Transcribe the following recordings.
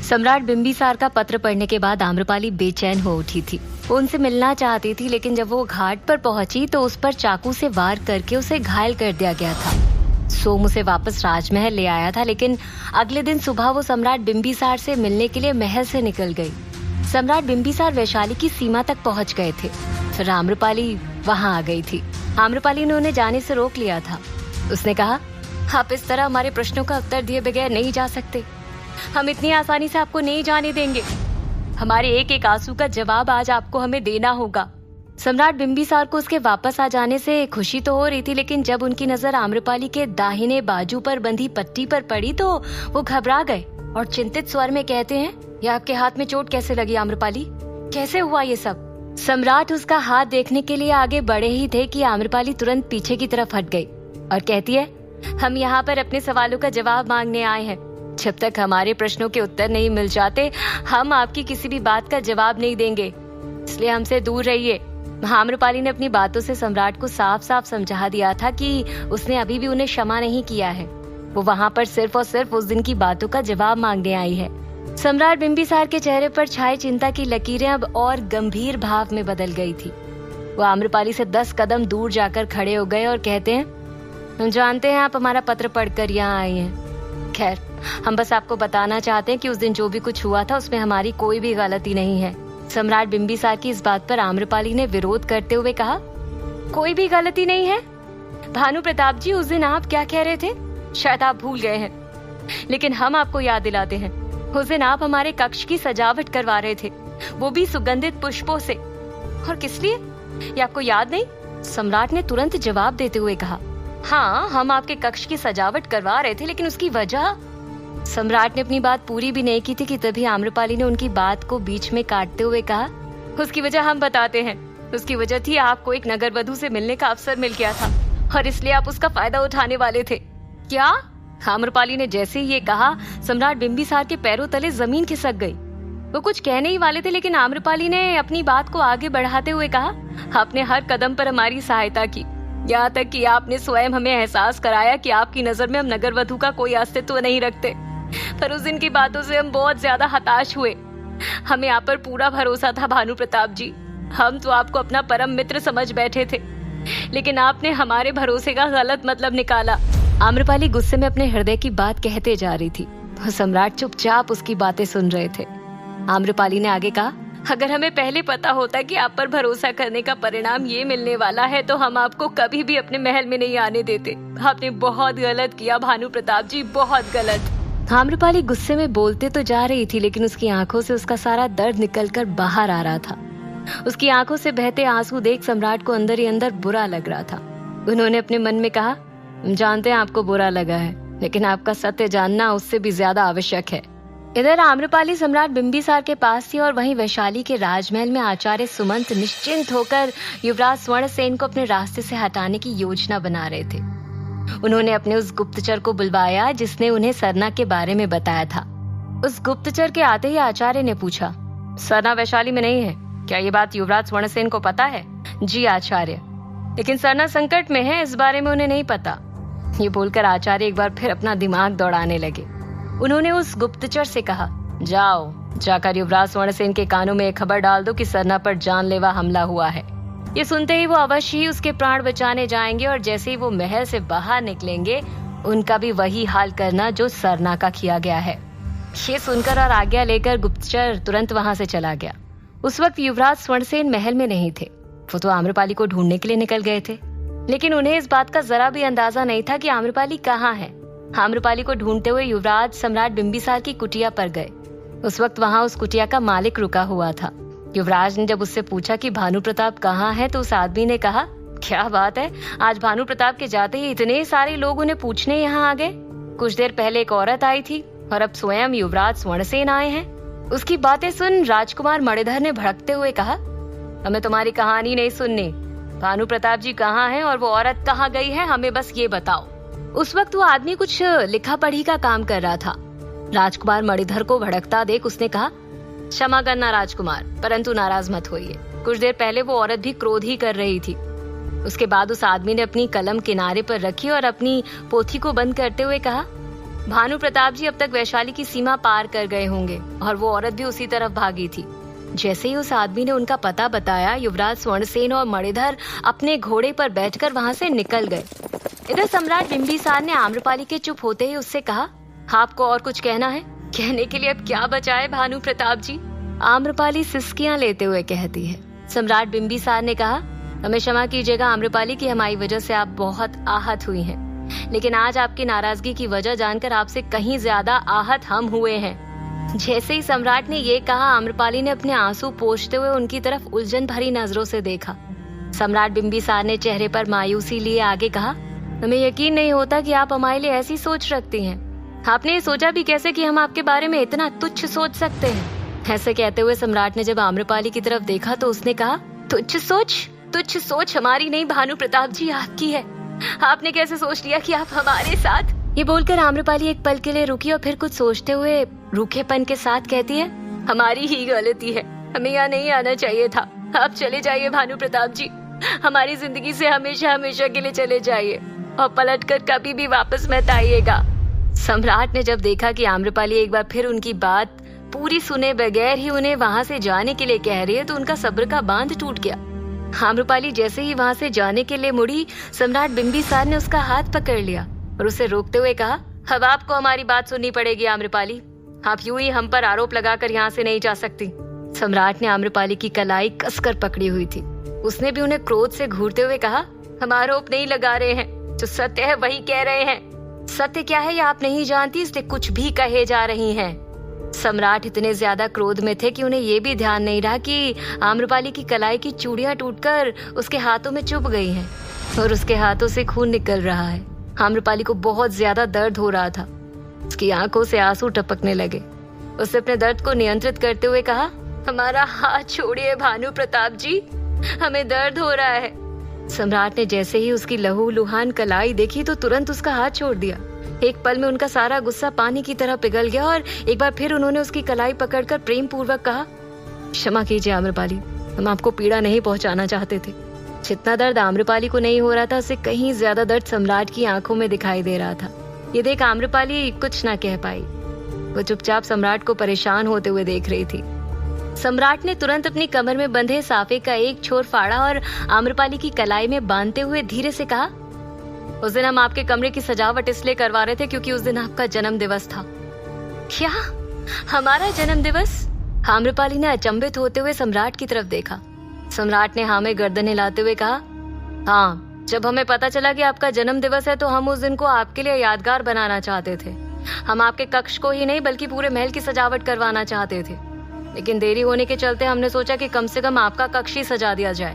सम्राट बिंबिसार का पत्र पढ़ने के बाद आम्रपाली बेचैन हो उठी थी। वो उनसे मिलना चाहती थी, लेकिन जब वो घाट पर पहुंची तो उस पर चाकू से वार करके उसे घायल कर दिया गया था। सोम उसे वापस राजमहल ले आया था, लेकिन अगले दिन सुबह वो सम्राट बिंबिसार से मिलने के लिए महल से निकल गई। सम्राट बिंबिसार वैशाली की सीमा तक पहुंच गए थे। फिर आम्रपाली वहां आ गई थी। आम्रपाली ने उन्हें जाने से रोक लिया था। उसने कहा, आप इस तरह हमारे प्रश्नों का उत्तर दिए बगैर नहीं जा सकते। हम इतनी आसानी से आपको नहीं जाने देंगे। हमारे एक एक आंसू का जवाब आज आपको हमें देना होगा। सम्राट बिंबिसार को उसके वापस आ जाने से खुशी तो हो रही थी, लेकिन जब उनकी नजर आम्रपाली के दाहिने बाजू पर बंधी पट्टी पर पड़ी तो वो घबरा गए और चिंतित स्वर में कहते हैं, ये आपके हाथ में चोट कैसे लगी आम्रपाली? कैसे हुआ ये सब? सम्राट उसका हाथ देखने के लिए आगे बढ़े ही थे कि आम्रपाली तुरंत पीछे की तरफ हट गई और कहती है, हम यहाँ पर अपने सवालों का जवाब मांगने आए हैं। जब तक हमारे प्रश्नों के उत्तर नहीं मिल जाते, हम आपकी किसी भी बात का जवाब नहीं देंगे, इसलिए हमसे दूर रहिए। आम्रपाली ने अपनी बातों से सम्राट को साफ साफ समझा दिया था कि उसने अभी भी उन्हें क्षमा नहीं किया है। वो वहाँ पर सिर्फ और सिर्फ उस दिन की बातों का जवाब मांगने आई है। सम्राट बिंबिसार के चेहरे पर छाई चिंता की लकीरें अब और गंभीर भाव में बदल गई थी। वो आम्रपाली से 10 कदम दूर जाकर खड़े हो गए और कहते हैं, हम जानते हैं आप हमारा पत्र पढ़कर यहाँ आई हैं। खैर, हम बस आपको बताना चाहते हैं कि उस दिन जो भी कुछ हुआ था उसमें हमारी कोई भी गलती नहीं है। सम्राट बिंबिसार की इस बात पर आम्रपाली ने विरोध करते हुए कहा, कोई भी गलती नहीं है? भानु प्रताप जी, उस दिन आप क्या कह रहे थे? शायद आप भूल गए हैं, लेकिन हम आपको याद दिलाते हैं। उस दिन आप हमारे कक्ष की सजावट करवा रहे थे, वो भी सुगंधित पुष्पों से। और किस लिए, ये आपको याद नहीं? सम्राट ने तुरंत जवाब देते हुए कहा, हाँ, हम आपके कक्ष की सजावट करवा रहे थे, लेकिन उसकी वजह। सम्राट ने अपनी बात पूरी भी नहीं की थी कि तभी आम्रपाली ने उनकी बात को बीच में काटते हुए कहा, उसकी वजह हम बताते हैं। उसकी वजह थी आपको एक नगरवधु से मिलने का अवसर मिल गया था और इसलिए आप उसका फायदा उठाने वाले थे। क्या? आम्रपाली ने जैसे ही ये कहा, सम्राट बिंबिसार के पैरों तले जमीन खिसक गई। वो कुछ कहने ही वाले थे, लेकिन आम्रपाली ने अपनी बात को आगे बढ़ाते हुए कहा, आपने हर कदम पर हमारी सहायता की, यहाँ तक कि आपने स्वयं हमें एहसास कराया कि आपकी नजर में हम नगरवधु का कोई अस्तित्व नहीं रखते। पर उस दिन की बातों से हम बहुत ज्यादा हताश हुए। हमें आप पर पूरा भरोसा था भानु प्रताप जी। हम तो आपको अपना परम मित्र समझ बैठे थे, लेकिन आपने हमारे भरोसे का गलत मतलब निकाला। आम्रपाली गुस्से में अपने हृदय की बात कहते जा रही थी। सम्राट चुपचाप उसकी बातें सुन रहे थे। आम्रपाली ने आगे कहा, अगर हमें पहले पता होता कि आप पर भरोसा करने का परिणाम ये मिलने वाला है तो हम आपको कभी भी अपने महल में नहीं आने देते। आपने बहुत गलत किया भानु प्रताप जी, बहुत गलत। आम्रपाली गुस्से में बोलते तो जा रही थी, लेकिन उसकी आंखों से उसका सारा दर्द निकलकर बाहर आ रहा था। उसकी आंखों से बहते आंसू देख सम्राट को अंदर ही अंदर बुरा लग रहा था। उन्होंने अपने मन में कहा, हम जानते हैं आपको बुरा लगा है, लेकिन आपका सत्य जानना उससे भी ज्यादा आवश्यक है। इधर आम्रपाली सम्राट बिंबिसार के पास थी और वहीं वैशाली के राजमहल में आचार्य सुमंत निश्चिंत होकर युवराज स्वर्णसेन को अपने रास्ते से हटाने की योजना बना रहे थे। उन्होंने अपने उस गुप्तचर को बुलवाया जिसने उन्हें सरना के बारे में बताया था। उस गुप्तचर के आते ही आचार्य ने पूछा, सरना वैशाली में नहीं है, क्या ये बात युवराज स्वर्णसेन को पता है? जी आचार्य, लेकिन सरना संकट में है, इस बारे में उन्हें नहीं पता। ये बोलकर आचार्य एक बार फिर अपना दिमाग दौड़ाने लगे। उन्होंने उस गुप्तचर से कहा, जाओ जाकर युवराज स्वर्णसेन के कानों में एक खबर डाल दो कि सरना पर जानलेवा हमला हुआ है। ये सुनते ही वो अवश्य ही उसके प्राण बचाने जाएंगे और जैसे ही वो महल से बाहर निकलेंगे उनका भी वही हाल करना जो सरना का किया गया है। ये सुनकर और आज्ञा लेकर गुप्तचर तुरंत वहां से चला गया। उस वक्त युवराज स्वर्णसेन महल में नहीं थे, वो तो आम्रपाली को ढूंढने के लिए निकल गए थे, लेकिन उन्हें इस बात का जरा भी अंदाजा नहीं था कि आम्रपाली कहाँ है। आम्रपाली को ढूंढते हुए युवराज सम्राट बिंबिसार की कुटिया पर गए। उस वक्त वहां उस कुटिया का मालिक रुका हुआ था। युवराज ने जब उससे पूछा कि भानु प्रताप कहाँ है तो उस आदमी ने कहा, क्या बात है, आज भानु प्रताप के जाते ही इतने सारे लोग उन्हें पूछने यहाँ आ गए। कुछ देर पहले एक औरत आई थी और अब स्वयं युवराज स्वर्णसेन आए हैं। उसकी बातें सुन राजकुमार मणिधर ने भड़कते हुए कहा, हमें तुम्हारी कहानी नहीं सुननी। भानु प्रताप जी कहाँ हैं और वो औरत कहाँ गई है, हमें बस ये बताओ। उस वक्त वो आदमी कुछ लिखा पढ़ी का काम कर रहा था। राजकुमार मणिधर को भड़कता देख उसने कहा, क्षमा करना राजकुमार, परंतु नाराज मत होइए। कुछ देर पहले वो औरत भी क्रोध ही कर रही थी। उसके बाद उस आदमी ने अपनी कलम किनारे पर रखी और अपनी पोथी को बंद करते हुए कहा, भानु प्रताप जी अब तक वैशाली की सीमा पार कर गए होंगे और वो औरत भी उसी तरफ भागी थी। जैसे ही उस आदमी ने उनका पता बताया, युवराज स्वर्णसेन और मणिधर अपने घोड़े पर बैठकर वहां से निकल गए। इधर सम्राट बिंबिसार ने आम्रपाली के चुप होते ही उससे कहा, आपको और कुछ कहना है? कहने के लिए अब क्या बचा है भानु प्रताप जी? आम्रपाली सिसकियां लेते हुए कहती है। सम्राट बिंबिसार ने कहा, हमें क्षमा कीजिएगा आम्रपाली की हमारी वजह से आप बहुत आहत हुई हैं, लेकिन आज आपकी नाराजगी की वजह जानकर आपसे कहीं ज्यादा आहत हम हुए हैं। जैसे ही सम्राट ने ये कहा, आम्रपाली ने अपने आंसू पोंछते हुए उनकी तरफ उलझन भरी नजरों से देखा। सम्राट बिंबिसार ने चेहरे पर मायूसी लिए आगे कहा, हमें यकीन नहीं होता कि आप हमारे लिए ऐसी सोच रखती हैं। आपने ये सोचा भी कैसे कि हम आपके बारे में इतना तुच्छ सोच सकते हैं? ऐसे कहते हुए सम्राट ने जब आम्रपाली की तरफ देखा तो उसने कहा, तुच्छ सोच हमारी नहीं भानु प्रताप जी, आपकी है। आपने कैसे सोच लिया कि आप हमारे साथ? ये बोलकर आम्रपाली एक पल के लिए रुकी और फिर कुछ सोचते हुए रूखेपन के साथ कहती है, हमारी ही गलती है, हमें यहाँ नहीं आना चाहिए था। आप चले जाइए भानु प्रताप जी, हमारी जिंदगी से हमेशा हमेशा के लिए चले जाइए और पलटकर कभी भी वापस मत आइएगा। सम्राट ने जब देखा कि आम्रपाली एक बार फिर उनकी बात पूरी सुने बगैर ही उन्हें वहाँ से जाने के लिए कह रही है, तो उनका सब्र का बांध टूट गया। आम्रपाली जैसे ही वहाँ से जाने के लिए मुड़ी, सम्राट बिंबिसार ने उसका हाथ पकड़ लिया और उसे रोकते हुए कहा, अब आपको हमारी बात सुननी पड़ेगी आम्रपाली, आप यूं ही हम पर आरोप लगाकर यहाँ से नहीं जा सकती। सम्राट ने आम्रपाली की कलाई कसकर पकड़ी हुई थी। उसने भी उन्हें क्रोध से घूरते हुए कहा, हम आरोप नहीं लगा रहे हैं, जो सत्य है वही कह रहे हैं। सत्य क्या है ये आप नहीं जानती, इसलिए कुछ भी कहे जा रही हैं। सम्राट इतने ज्यादा क्रोध में थे कि उन्हें ये भी ध्यान नहीं रहा कि आम्रपाली की कलाई की चूड़ियां टूटकर उसके हाथों में चुभ गई हैं और उसके हाथों से खून निकल रहा है। आम्रपाली को बहुत ज्यादा दर्द हो रहा था, उसकी आंखों से आंसू टपकने लगे। उसने अपने दर्द को नियंत्रित करते हुए कहा, हमारा हाथ छोड़िए भानु प्रताप जी, हमें दर्द हो रहा है। सम्राट ने जैसे ही उसकी लहू लुहान कलाई देखी तो तुरंत उसका हाथ छोड़ दिया। एक पल में उनका सारा गुस्सा पानी की तरह पिघल गया और एक बार फिर उन्होंने उसकी कलाई पकड़कर प्रेम पूर्वक कहा, क्षमा कीजिए आम्रपाली, हम आपको पीड़ा नहीं पहुंचाना चाहते थे। जितना दर्द आम्रपाली को नहीं हो रहा था, उससे कहीं ज्यादा दर्द सम्राट की आंखों में दिखाई दे रहा था। ये देख आम्रपाली कुछ ना कह पाई, वो चुपचाप सम्राट को परेशान होते हुए देख रही थी। सम्राट ने तुरंत अपनी कमर में बंधे साफे का एक छोर फाड़ा और आम्रपाली की कलाई में बांधते हुए धीरे से कहा, उस दिन हम आपके कमरे की सजावट इसलिए करवा रहे थे क्योंकि उस दिन आपका जन्म दिवस था। क्या, हमारा जन्म दिवस? आम्रपाली ने अचंभित होते हुए सम्राट की तरफ देखा। सम्राट ने हाँ में गर्दन हिलाते हुए कहा, हाँ, जब हमें पता चला कि आपका जन्म दिवस है तो हम उस दिन को आपके लिए यादगार बनाना चाहते थे। हम आपके कक्ष को ही नहीं बल्कि पूरे महल की सजावट करवाना चाहते थे, लेकिन देरी होने के चलते हमने सोचा कि कम से कम आपका कक्ष ही सजा दिया जाए,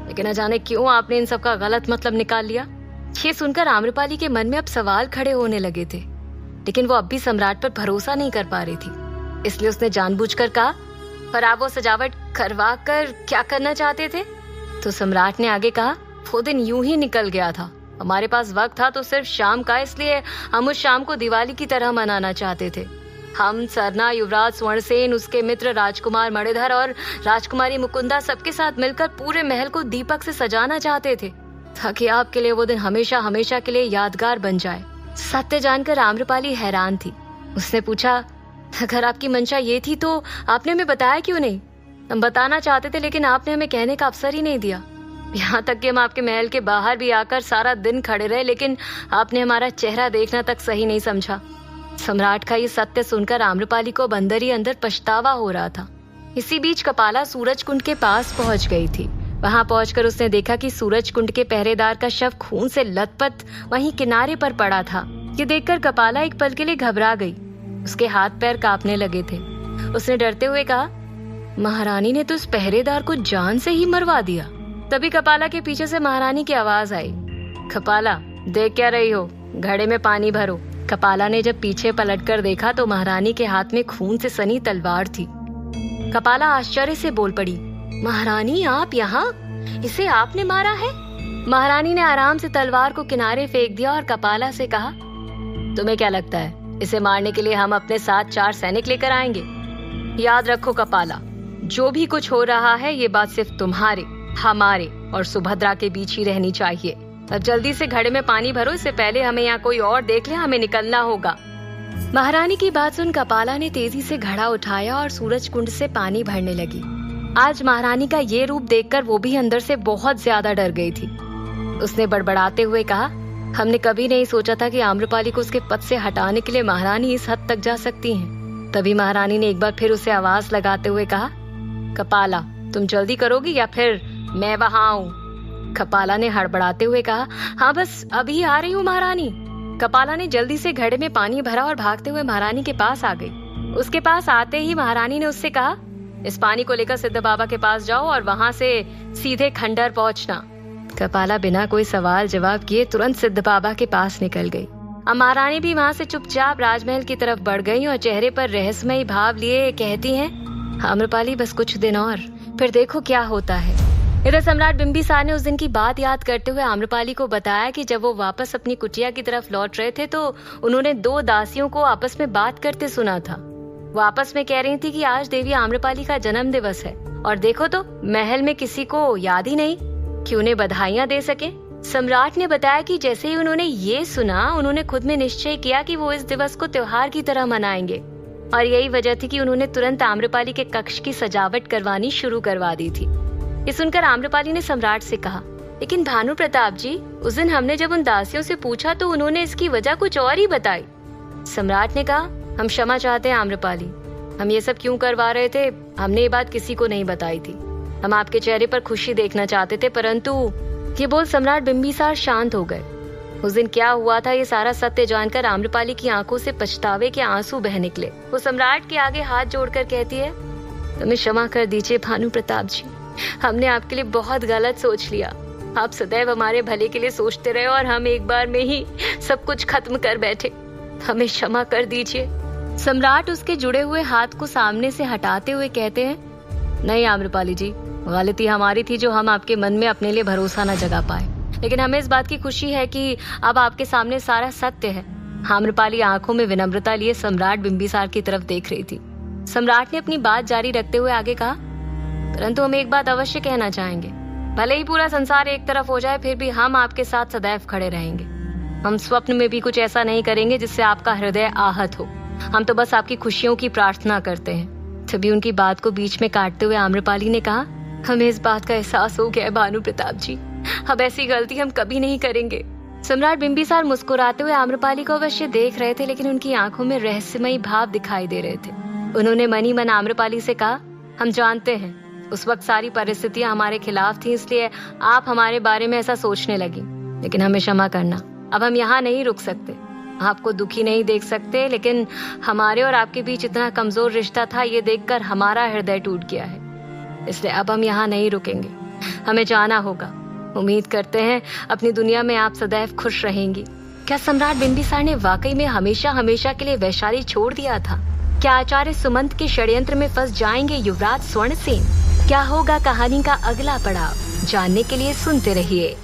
लेकिन न जाने क्यों आपने इन सब का गलत मतलब निकाल लिया। ये सुनकर आम्रपाली के मन में अब सवाल खड़े होने लगे थे, लेकिन वो अब भी सम्राट पर भरोसा नहीं कर पा रही थी, इसलिए उसने जानबूझकर कहा, पर आप वो सजावट करवा कर क्या करना चाहते थे? तो सम्राट ने आगे कहा, वो दिन यूं ही निकल गया था, हमारे पास वक्त था तो सिर्फ शाम का, इसलिए हम उस शाम को दिवाली की तरह मनाना चाहते थे। हम, सरना, युवराज स्वर्णसेन, उसके मित्र राजकुमार मणिधर और राजकुमारी मुकुंदा सबके साथ मिलकर पूरे महल को दीपक से सजाना चाहते थे, ताकि आपके लिए वो दिन हमेशा हमेशा के लिए यादगार बन जाए। सत्य जानकर आम्रपाली हैरान थी। उसने पूछा, अगर आपकी मंशा ये थी तो आपने हमें बताया क्यों नहीं? हम बताना चाहते थे लेकिन आपने हमें कहने का अवसर ही नहीं दिया। यहाँ तक कि हम आपके महल के बाहर भी आकर सारा दिन खड़े रहे, लेकिन आपने हमारा चेहरा देखना तक सही नहीं समझा। सम्राट का ये सत्य सुनकर आम्रपाली को अंदर ही अंदर पछतावा हो रहा था। इसी बीच कपाला सूरज कुंड के पास पहुंच गई थी। वहां पहुंचकर उसने देखा कि सूरज कुंड के पहरेदार का शव खून से लथपथ वहीं किनारे पर पड़ा था। ये देखकर कपाला एक पल के लिए घबरा गई। उसके हाथ पैर कांपने लगे थे। उसने डरते हुए कहा, महारानी ने तो उस पहरेदार को जान से ही मरवा दिया। तभी कपाला के पीछे से महारानी की आवाज आई, कपाला देख क्या रही हो, घड़े में पानी भरो। कपाला ने जब पीछे पलटकर देखा तो महारानी के हाथ में खून से सनी तलवार थी। कपाला आश्चर्य से बोल पड़ी, महारानी आप यहाँ? इसे आपने मारा है? महारानी ने आराम से तलवार को किनारे फेंक दिया और कपाला से कहा, तुम्हें क्या लगता है इसे मारने के लिए हम अपने साथ 4 सैनिक लेकर आएंगे? याद रखो कपाला, जो भी कुछ हो रहा है ये बात सिर्फ तुम्हारे, हमारे और सुभद्रा के बीच ही रहनी चाहिए। अब जल्दी से घड़े में पानी भरो, इससे पहले हमें यहाँ कोई और देख ले, हमें निकलना होगा। महारानी की बात सुन कपाला ने तेजी से घड़ा उठाया और सूरज कुंड से पानी भरने लगी। आज महारानी का ये रूप देखकर वो भी अंदर से बहुत ज्यादा डर गई थी। उसने बड़बड़ाते हुए कहा, हमने कभी नहीं सोचा था कि आम्रपाली को उसके पद से हटाने के लिए महारानी इस हद तक जा सकती हैं। तभी महारानी ने एक बार फिर उसे आवाज लगाते हुए कहा, कपाला तुम जल्दी करोगी या फिर मैं वहां आऊं? कपाला ने हड़बड़ाते हुए कहा, हाँ बस अभी आ रही हूँ महारानी। कपाला ने जल्दी से घड़े में पानी भरा और भागते हुए महारानी के पास आ गई। उसके पास आते ही महारानी ने उससे कहा, इस पानी को लेकर सिद्ध बाबा के पास जाओ और वहां से सीधे खंडर पहुंचना। कपाला बिना कोई सवाल जवाब किए तुरंत सिद्ध बाबा के पास निकल गई। अब महारानी भी वहां से चुपचाप राजमहल की तरफ बढ़ गई और चेहरे पर रहस्यमयी भाव लिए कहती हैं, आम्रपाली बस कुछ दिन और, फिर देखो क्या होता है। इधर सम्राट बिंबिसार ने उस दिन की बात याद करते हुए आम्रपाली को बताया कि जब वो वापस अपनी कुटिया की तरफ लौट रहे थे तो उन्होंने 2 दासियों को आपस में बात करते सुना था। वो आपस में कह रही थी कि आज देवी आम्रपाली का जन्म दिवस है और देखो तो महल में किसी को याद ही नहीं कि उन्हें बधाइयां दे सके। सम्राट ने बताया कि जैसे ही उन्होंने ये सुना उन्होंने खुद में निश्चय किया कि वो इस दिवस को त्योहार की तरह मनाएंगे और यही वजह थी कि उन्होंने तुरंत आम्रपाली के कक्ष की सजावट करवानी शुरू करवा दी थी। ये सुनकर आम्रपाली ने सम्राट से कहा, लेकिन भानु प्रताप जी, उस दिन हमने जब उन दासियों से पूछा तो उन्होंने इसकी वजह कुछ और ही बताई। सम्राट ने कहा, हम क्षमा चाहते हैं आम्रपाली, हम ये सब क्यों करवा रहे थे हमने ये बात किसी को नहीं बताई थी। हम आपके चेहरे पर खुशी देखना चाहते थे, परंतु ये बोल सम्राट बिंबिसार शांत हो गए। उस दिन क्या हुआ था ये सारा सत्य जानकर आम्रपाली की आंखों से पछतावे के आंसू बह निकले। वो सम्राट के आगे हाथ जोड़कर कहती है, तुम्हें क्षमा कर दीजिए भानु प्रताप जी, हमने आपके लिए बहुत गलत सोच लिया। आप सदैव हमारे भले के लिए सोचते रहे और हम एक बार में ही सब कुछ खत्म कर बैठे। हमें क्षमा कर दीजिए। सम्राट उसके जुड़े हुए हाथ को सामने से हटाते हुए कहते हैं, नहीं आम्रपाली जी, गलती हमारी थी जो हम आपके मन में अपने लिए भरोसा न जगा पाए, लेकिन हमें इस बात की खुशी है कि अब आपके सामने सारा सत्य है। आम्रपाली आंखों में विनम्रता लिए सम्राट बिंबिसार की तरफ देख रही थी। सम्राट ने अपनी बात जारी रखते हुए आगे कहा, परंतु हम एक बात अवश्य कहना चाहेंगे, भले ही पूरा संसार एक तरफ हो जाए फिर भी हम आपके साथ सदैव खड़े रहेंगे। हम स्वप्न में भी कुछ ऐसा नहीं करेंगे जिससे आपका हृदय आहत हो। हम तो बस आपकी खुशियों की प्रार्थना करते हैं। तभी उनकी बात को बीच में काटते हुए आम्रपाली ने कहा, हमें इस बात का एहसास हो गया है भानु प्रताप जी, अब ऐसी गलती हम कभी नहीं करेंगे। सम्राट बिंबिसार मुस्कुराते हुए आम्रपाली को अवश्य देख रहे थे, लेकिन उनकी आंखों में रहस्यमयी भाव दिखाई दे रहे थे। उन्होंने मन ही मन आम्रपाली से कहा, हम जानते हैं उस वक्त सारी परिस्थितियां हमारे खिलाफ थी, इसलिए आप हमारे बारे में ऐसा सोचने लगी, लेकिन हमें क्षमा करना, अब हम यहाँ नहीं रुक सकते। आपको दुखी नहीं देख सकते, लेकिन हमारे और आपके बीच इतना कमजोर रिश्ता था ये देखकर हमारा हृदय टूट गया है, इसलिए अब हम यहाँ नहीं रुकेंगे, हमें जाना होगा। उम्मीद करते हैं अपनी दुनिया में आप सदैव खुश रहेंगी। क्या सम्राट बिंबिसार ने वाकई में हमेशा हमेशा के लिए वैशाली छोड़ दिया था? क्या आचार्य सुमंत के षड्यंत्र में फंस जाएंगे युवराज स्वर्णसेन? क्या होगा कहानी का अगला पड़ाव? जानने के लिए सुनते रहिए।